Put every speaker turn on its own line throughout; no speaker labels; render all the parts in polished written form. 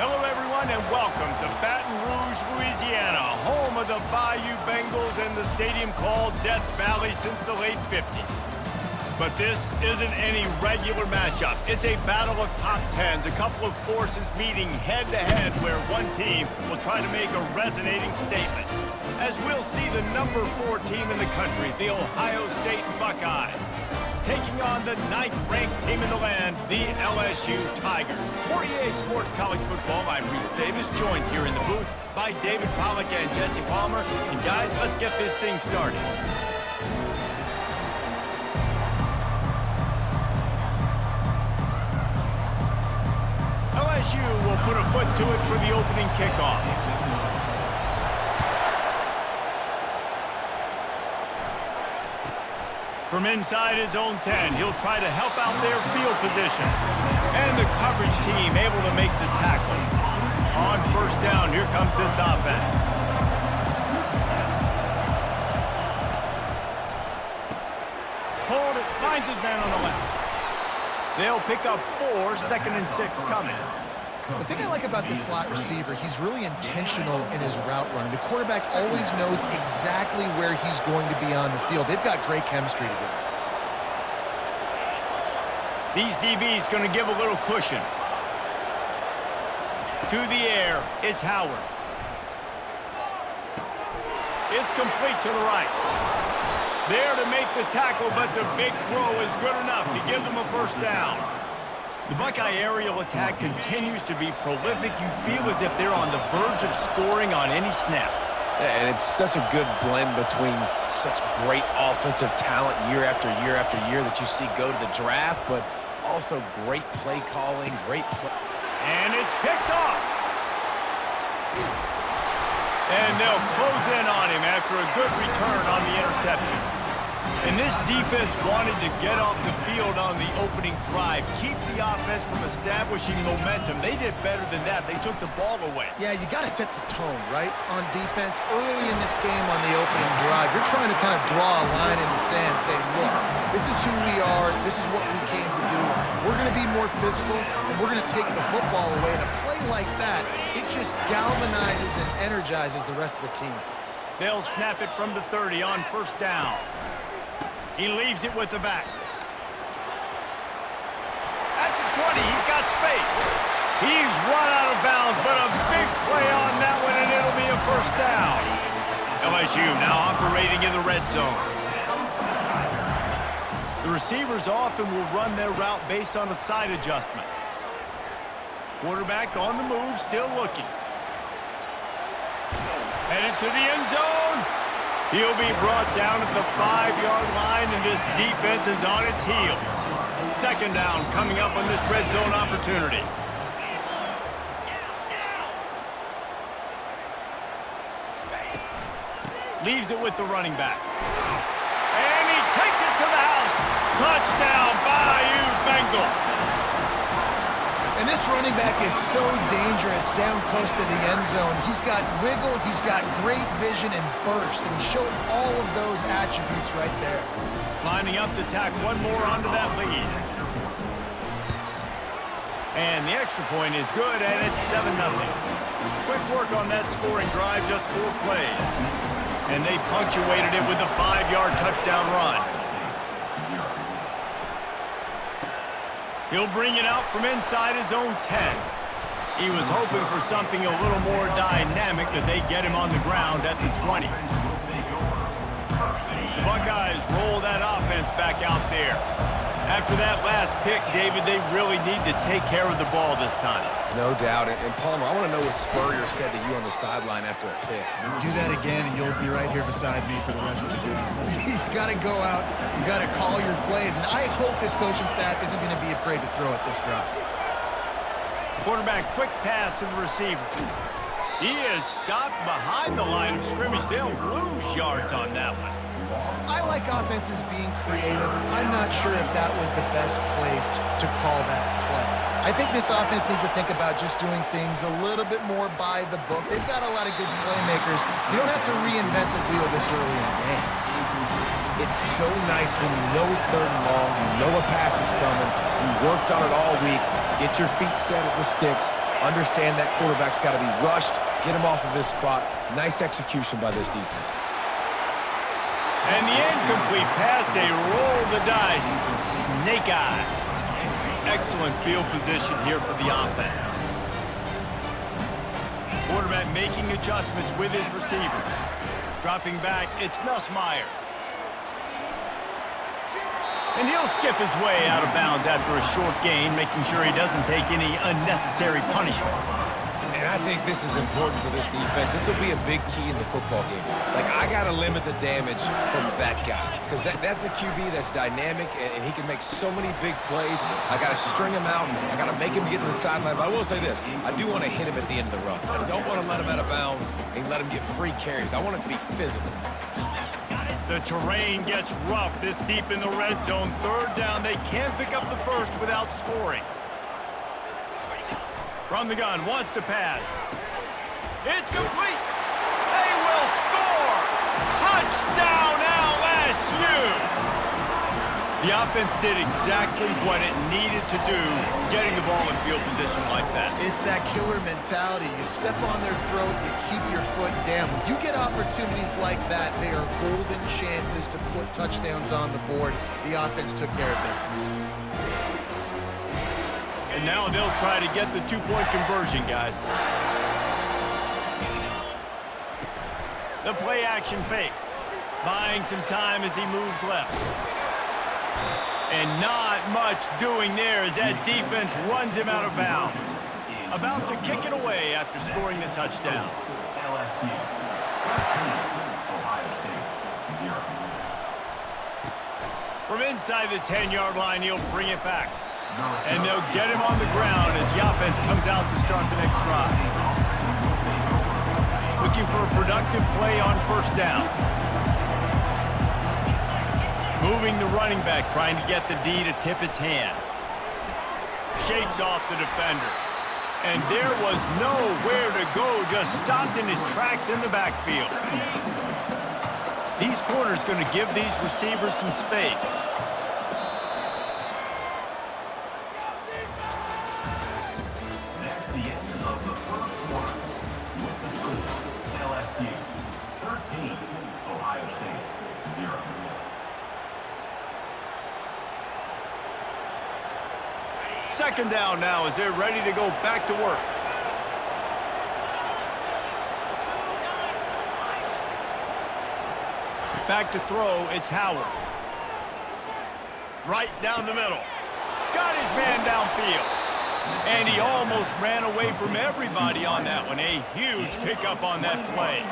Hello, everyone, and welcome to Baton Rouge, Louisiana, home of the Bayou Bengals and the stadium called Death Valley since the late 50s. But this isn't any regular matchup. It's a battle of top tens, a couple of forces meeting head-to-head where one team will try to make a resonating statement. As we'll see the number 4 team in the country, the Ohio State Buckeyes, taking on the 9th-ranked team in the land, the LSU Tigers. For EA Sports College Football, I'm Reese Davis, joined here in the booth by David Pollack and Jesse Palmer. And guys, let's get this thing started. LSU will put a foot to it for the opening kickoff. From inside his own 10, he'll try to help out their field position. And the coverage team able to make the tackle. On first down, here comes this offense. Hold it, finds his man on the left. They'll pick up 4, 2nd and 6 coming.
The thing I like about this slot receiver, he's really intentional in his route running. The quarterback always knows exactly where he's going to be on the field. They've got great chemistry together.
These DBs going to give a little cushion. To the air, it's Howard. It's complete to the right. There to make the tackle, but the big throw is good enough to give them a first down. The Buckeye aerial attack continues to be prolific. You feel as if they're on the verge of scoring on any snap.
And it's such a good blend between such great offensive talent year after year after year that you see go to the draft, but also great play calling, great play.
And it's picked off. And they'll close in on him after a good return on the interception. And this defense wanted to get off the field on the opening drive, keep the offense from establishing momentum. They did better than that. They took the ball away.
Yeah, you got to set the tone, right, on defense. Early in this game on the opening drive, you're trying to kind of draw a line in the sand saying, look, this is who we are. This is what we came to do. We're going to be more physical, and we're going to take the football away. And a play like that, it just galvanizes and energizes the rest of the team.
They'll snap it from the 30 on first down. He leaves it with the back. At the 20, he's got space. He's run out of bounds, but a big play on that one, and it'll be a first down. LSU now operating in the red zone. The receivers often will run their route based on a side adjustment. Quarterback on the move, still looking. Headed to the end zone. He'll be brought down at the 5-yard line, and this defense is on its heels. Second down coming up on this red zone opportunity. Leaves it with the running back. And he takes it to the house. Touchdown, Bayou Bengals.
And this running back is so dangerous down close to the end zone. He's got wiggle, he's got great vision and burst, and he showed all of those attributes right there.
Lining up to tack one more onto that lead. And the extra point is good, and it's 7-0. Quick work on that scoring drive, just 4 plays. And they punctuated it with a 5-yard touchdown run. He'll bring it out from inside his own 10. He was hoping for something a little more dynamic, but they get him on the ground at the 20. The Buckeyes roll that offense back out there. After that last pick, David, they really need to take care of the ball this time.
No doubt. And Palmer, I want to know what Spurrier said to you on the sideline after a pick.
Do that again, and you'll be right here beside me for the rest of the game. You got to go out. You got to call your plays. And I hope this coaching staff isn't going to be afraid to throw it this route.
Quarterback, quick pass to the receiver. He is stopped behind the line of scrimmage. They'll lose yards on that one.
I like offenses being creative. I'm not sure if that was the best place to call that play. I think this offense needs to think about just doing things a little bit more by the book. They've got a lot of good playmakers. You don't have to reinvent the wheel this early in the game.
It's so nice when you know it's 3rd and long, you know a pass is coming, you worked on it all week, get your feet set at the sticks, Understand that quarterback's got to be rushed, get him off of his spot. Nice execution by this defense.
And the incomplete pass, they roll the dice. Snake eyes. Excellent field position here for the offense. Quarterback making adjustments with his receivers. Dropping back, it's Nussmeier. And he'll skip his way out of bounds after a short gain, making sure he doesn't take any unnecessary punishment.
And I think this is important for this defense. This will be a big key in the football game. Like, I got to limit the damage from that guy. Because that's a QB that's dynamic, and he can make so many big plays. I got to string him out. I got to make him get to the sideline. But I will say this. I do want to hit him at the end of the runs. I don't want to let him out of bounds and let him get free carries. I want it to be physical.
The terrain gets rough this deep in the red zone. Third down, they can't pick up the first without scoring. From the gun, wants to pass. It's complete. They will score. Touchdown, LSU. The offense did exactly what it needed to do, getting the ball in field position like that.
It's that killer mentality. You step on their throat, you keep your foot down. When you get opportunities like that, they are golden chances to put touchdowns on the board. The offense took care of business.
And now they'll try to get the two-point conversion, guys. The play action fake. Buying some time as he moves left. And not much doing there as that defense runs him out of bounds. About to kick it away after scoring the touchdown.
LSU 13, Ohio State 0.
From inside the 10-yard line, he'll bring it back. And they'll get him on the ground as the offense comes out to start the next drive. Looking for a productive play on first down. Moving the running back, trying to get the D to tip its hand. Shakes off the defender. And there was nowhere to go, just stopped in his tracks in the backfield. These corners going to give these receivers some space.
That's the end of the first quarter. With the score, LSU 13, Ohio State 0.
Second down now as they're ready to go back to work. Back to throw, it's Howard. Right down the middle. Got his man downfield. And he almost ran away from everybody on that one. A huge pickup on that play.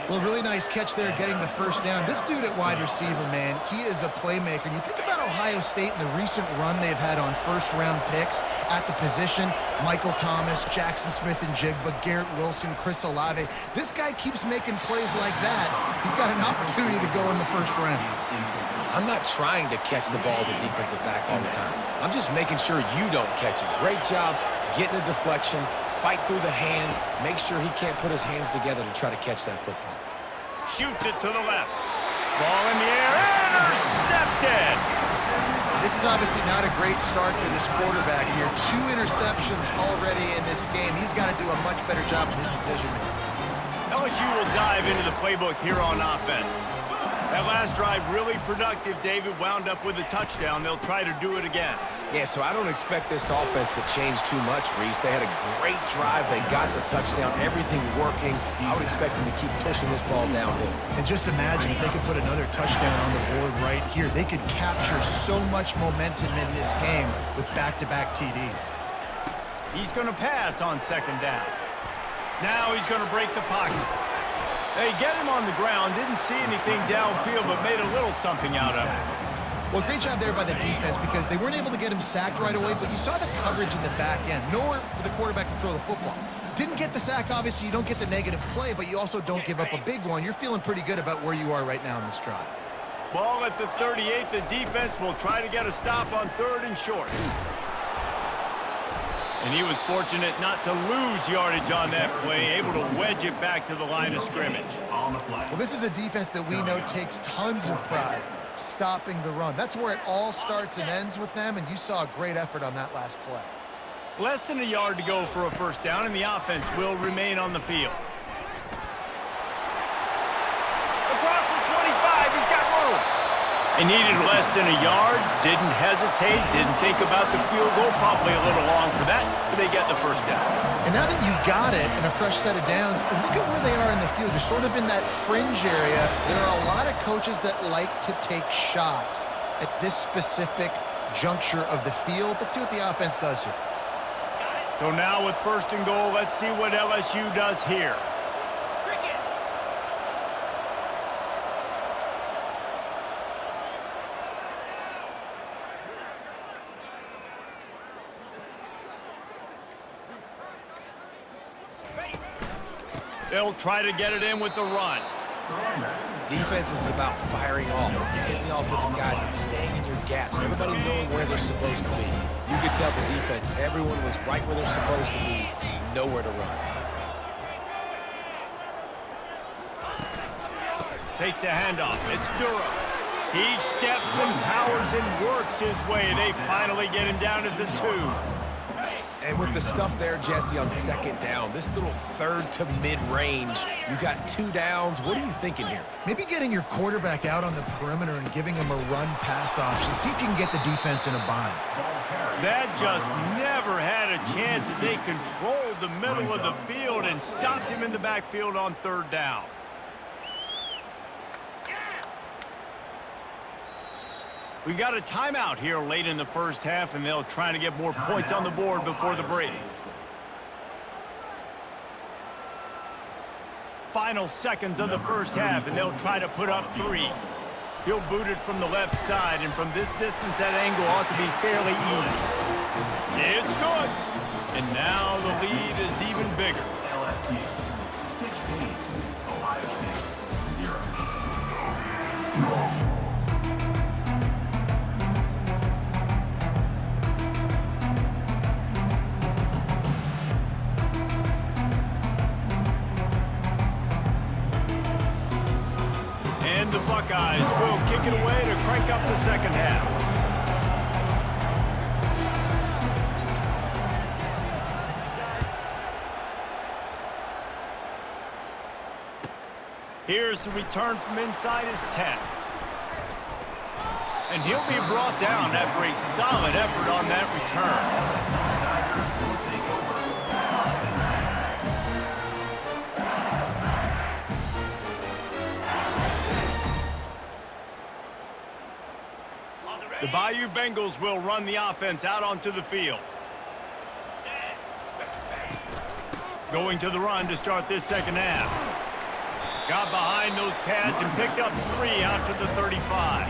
Well, really nice catch there getting the first down. This dude at wide receiver, man, he is a playmaker. And you think about Ohio State and the recent run they've had on first-round picks at the position. Michael Thomas, Jackson Smith and Jigba, Garrett Wilson, Chris Olave. This guy keeps making plays like that. He's got an opportunity to go in the first round.
I'm not trying to catch the ball as a defensive back all the time. I'm just making sure you don't catch it. Great job getting a deflection, fight through the hands, make sure he can't put his hands together to try to catch that football.
Shoots it to the left. Ball in the air, intercepted!
This is obviously not a great start for this quarterback here. 2 interceptions already in this game. He's got to do a much better job with his decision-making.
LSU will dive into the playbook here on offense. That last drive really productive. David wound up with a touchdown. They'll try to do it again.
Yeah, so I don't expect this offense to change too much, Reese. They had a great drive. They got the touchdown. Everything working. I would expect them to keep pushing this ball downhill.
And just imagine if they could put another touchdown on the board right here. They could capture so much momentum in this game with back-to-back TDs.
He's going to pass on second down. Now he's going to break the pocket. They get him on the ground, didn't see anything downfield, but made a little something out of it.
Well, great job there by the defense because they weren't able to get him sacked right away, but you saw the coverage in the back end. Nowhere for the quarterback to throw the football. Didn't get the sack, obviously. You don't get the negative play, but you also don't give up a big one. You're feeling pretty good about where you are right now in this drive.
Ball at the 38. The defense will try to get a stop on third and short. And he was fortunate not to lose yardage on that play, able to wedge it back to the line of scrimmage.
Well, this is a defense that we know takes tons of pride stopping the run. That's where it all starts and ends with them, and you saw a great effort on that last play.
Less than a yard to go for a first down, and the offense will remain on the field. Across the 25, he's got room. He needed less than a yard, didn't hesitate, didn't think about the field goal, probably a little long for that, but they get the first down.
And now that you've got it and a fresh set of downs, look at where they are in the field. You're sort of in that fringe area. There are a lot of coaches that like to take shots at this specific juncture of the field. Let's see what the offense does here.
So now with first and goal, let's see what LSU does here. They'll try to get it in with the run.
Defense is about firing off, hitting the offensive guys and staying in your gaps. Everybody knowing where they're supposed to be. You could tell the defense, everyone was right where they're supposed to be, nowhere to run.
Takes the handoff. It's Durham. He steps and powers and works his way. They finally get him down at the 2.
And with the stuff there, Jesse, on second down, this little third to mid-range, you got 2 downs. What are you thinking here?
Maybe getting your quarterback out on the perimeter and giving him a run-pass option. See if you can get the defense in a bind.
That just never had a chance as they controlled the middle of the field and stopped him in the backfield on third down. We got a timeout here late in the first half, and they'll try to get more points on the board before the break. Final seconds of the first half, and they'll try to put up 3. He'll boot it from the left side, and from this distance, that angle ought to be fairly easy. It's good. And now the lead is even bigger.
LSU 16, Ohio State 0.
And the Buckeyes will kick it away to crank up the second half. Here's the return from inside his 10. And he'll be brought down after a solid effort on that return. The Bayou Bengals will run the offense out onto the field. Going to the run to start this second half. Got behind those pads and picked up 3 out to the 35.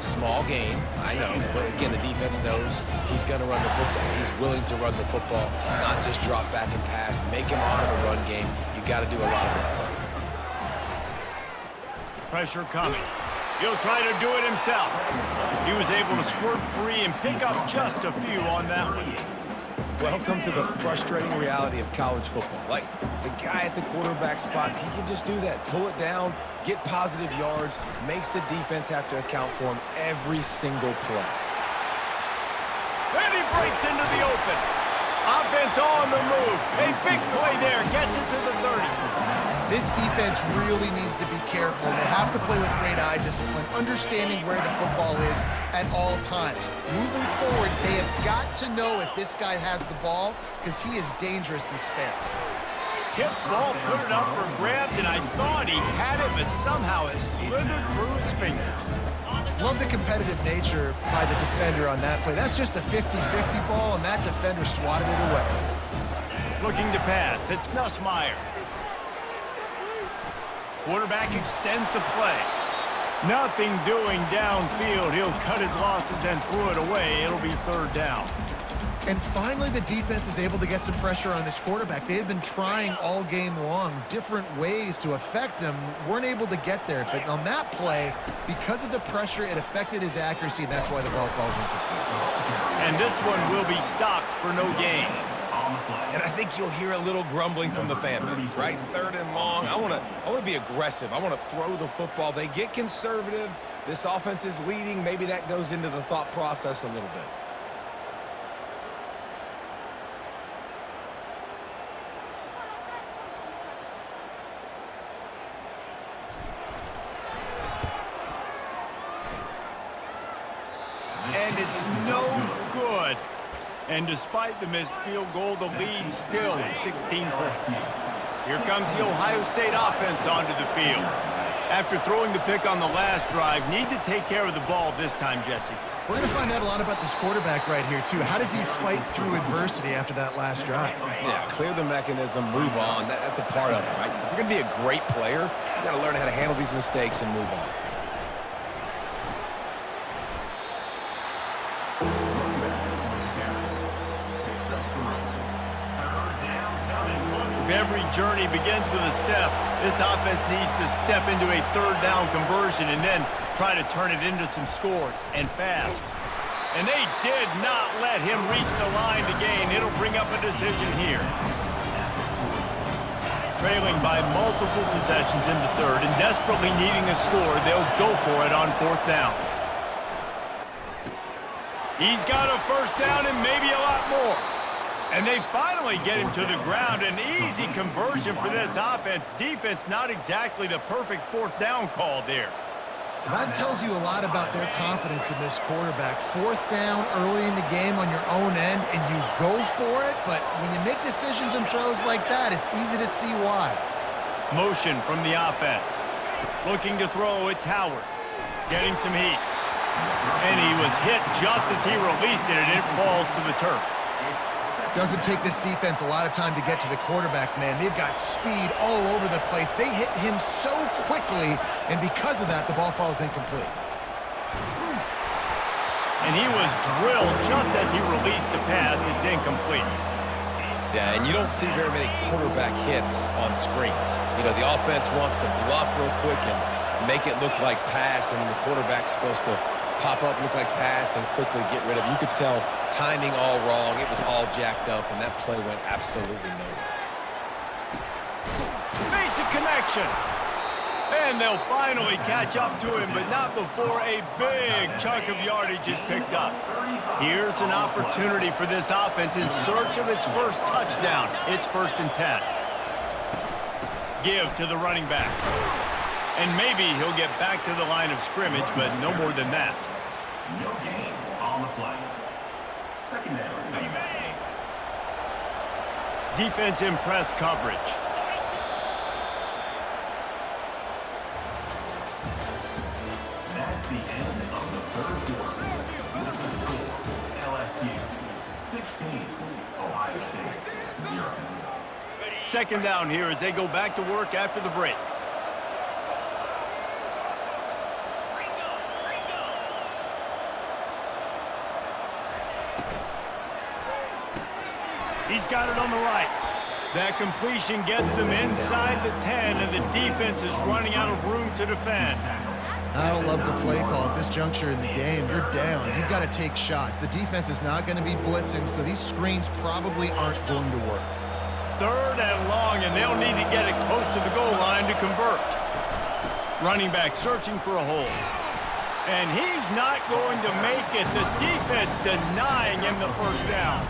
Small game, I know, but again, the defense knows he's going to run the football. He's willing to run the football, not just drop back and pass, make him honor the run game. You got to do a lot of this.
Pressure coming. He'll try to do it himself. He was able to squirt free and pick up just a few on that one.
Welcome to the frustrating reality of college football. Like, the guy at the quarterback spot, he can just do that. Pull it down, get positive yards, makes the defense have to account for him every single play.
And he breaks into the open. Offense on the move. A big play there. Gets it to the 30.
This defense really needs to be careful, and they have to play with great eye discipline, understanding where the football is at all times. Moving forward, they have got to know if this guy has the ball, because he is dangerous in space.
Tip ball, put it up for grabs, and I thought he had it, but somehow it slithered through his fingers.
Love the competitive nature by the defender on that play. That's just a 50-50 ball, and that defender swatted it away.
Looking to pass. It's Nussmeier. Quarterback extends the play. Nothing doing downfield. He'll cut his losses and throw it away. It'll be third down.
And finally, the defense is able to get some pressure on this quarterback. They had been trying all game long different ways to affect him. Weren't able to get there. But on that play, because of the pressure, it affected his accuracy, and that's why the ball falls incomplete.
And this one will be stopped for no gain.
And I think you'll hear a little grumbling from the fan base, right? Third and long. I want to be aggressive. I want to throw the football. They get conservative. This offense is leading. Maybe that goes into the thought process a little bit.
line. It's no good. And despite the missed field goal, the lead still at 16 points. Here comes the Ohio State offense onto the field. After throwing the pick on the last drive, need to take care of the ball this time, Jesse.
We're going to find out a lot about this quarterback right here, too. How does he fight through adversity after that last drive?
Yeah, clear the mechanism, move on. That's a part of it, right? If you're going to be a great player, you got to learn how to handle these mistakes and move on.
If every journey begins with a step, this offense needs to step into a third down conversion and then try to turn it into some scores, and fast. And they did not let him reach the line to gain. It'll bring up a decision here. Trailing by multiple possessions in the third and desperately needing a score, they'll go for it on fourth down. He's got a first down and maybe a lot more. And they finally get him to the ground. An easy conversion for this offense. Defense not exactly the perfect fourth down call there.
That tells you a lot about their confidence in this quarterback. Fourth down early in the game on your own end, and you go for it, but when you make decisions and throws like that, it's easy to see why.
Motion from the offense. Looking to throw, it's Howard. Getting some heat. And he was hit just as he released it, and it falls to the turf.
Doesn't take this defense a lot of time to get to the quarterback, man. They've got speed all over the place. They hit him so quickly, and because of that, the ball falls incomplete.
And he was drilled just as he released the pass. It's incomplete.
Yeah, and you don't see very many quarterback hits on screens. You know, the offense wants to bluff real quick and make it look like pass, and then the quarterback's supposed to pop up, look like pass, and quickly get rid of it. You could tell timing all wrong. It was all jacked up, and that play went absolutely nowhere.
Makes a connection. And they'll finally catch up to him, but not before a big chunk of yardage is picked up. Here's an opportunity for this offense in search of its first touchdown. It's 1st and 10. Give to the running back. And maybe he'll get back to the line of scrimmage, but no more than that.
No gain on the play. Second down.
Defense in press coverage.
That's the end of the third quarter. With the score, LSU 16, Ohio State 0.
Second down here as they go back to work after the break. He's got it on the right. That completion gets them inside the 10, and the defense is running out of room to defend.
I don't love the play call at this juncture in the game. You're down. You've got to take shots. The defense is not going to be blitzing, so these screens probably aren't going to work.
Third and long, and they'll need to get it close to the goal line to convert. Running back searching for a hole. And he's not going to make it. The defense denying him the first down.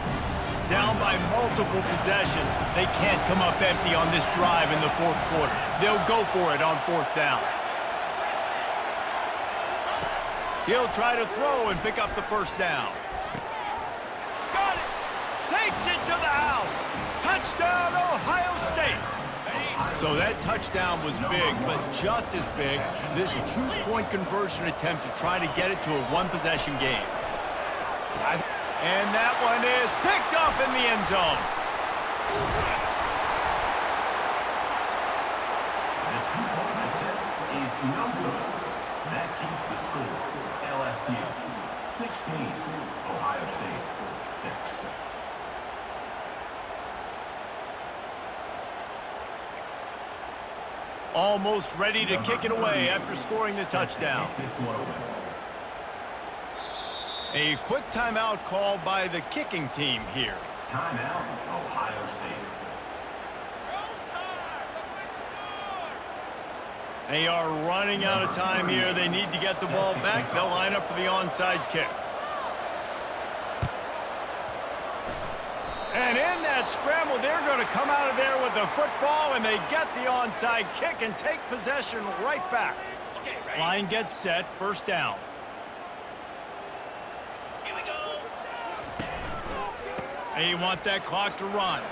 Down by multiple possessions. They can't come up empty on this drive in the fourth quarter. They'll go for it on fourth down. He'll try to throw and pick up the first down. Got it! Takes it to the house! Touchdown, Ohio State! So that touchdown was big, but just as big, this two-point conversion attempt to try to get it to a one-possession game. And that one is picked off in the end zone.
The two-point attempt is no good. That keeps the score. LSU 16, Ohio State 6.
Almost ready to kick it away after scoring the touchdown.
This one away.
A quick timeout called by the kicking team here.
Timeout, Ohio State.
They are running out of time here. They need to get the ball back. They'll line up for the onside kick. And in that scramble, they're going to come out of there with the football, and they get the onside kick and take possession right back. Line gets set, first down. And you want that clock to run.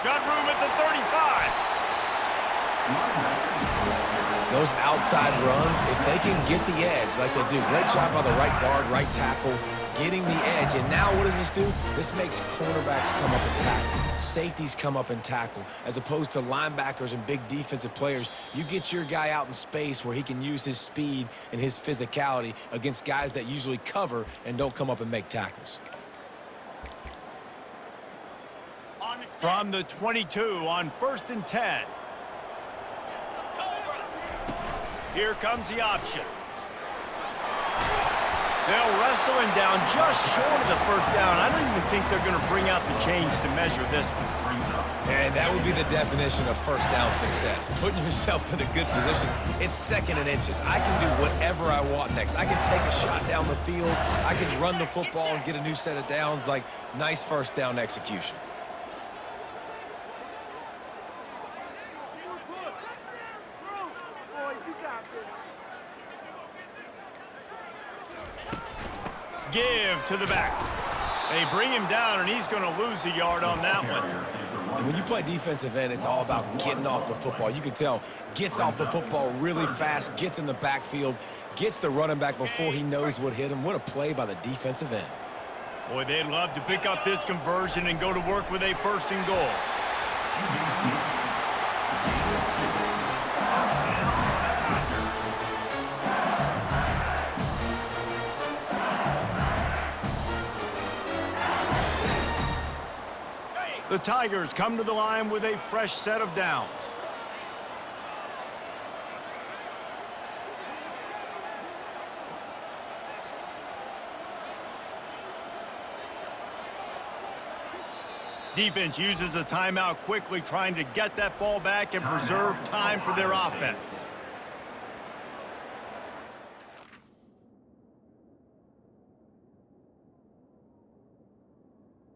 Got room at the 35.
Those outside runs, if they can get the edge like they do, great job by the right guard, right tackle, getting the edge. And now what does this do? This makes cornerbacks come up and tackle. Safeties come up and tackle. As opposed to linebackers and big defensive players, you get your guy out in space where he can use his speed and his physicality against guys that usually cover and don't come up and make tackles.
From the 22 on 1st and 10. Here comes the option. They'll wrestle him down just short of the first down. I don't even think they're going to bring out the chains to measure this one.
And that would be the definition of first down success. Putting yourself in a good position. It's 2nd and inches. I can do whatever I want next. I can take a shot down the field. I can run the football and get a new set of downs. Like, nice first down execution.
Give to the back. They bring him down, and he's going to lose a yard on that one.
And when you play defensive end, it's all about getting off the football. You can tell, gets off the football really fast, gets in the backfield, gets the running back before he knows what hit him. What a play by the defensive end.
Boy, they'd love to pick up this conversion and go to work with a 1st and goal. The Tigers come to the line with a fresh set of downs. Defense uses a timeout quickly, trying to get that ball back and preserve time for their offense.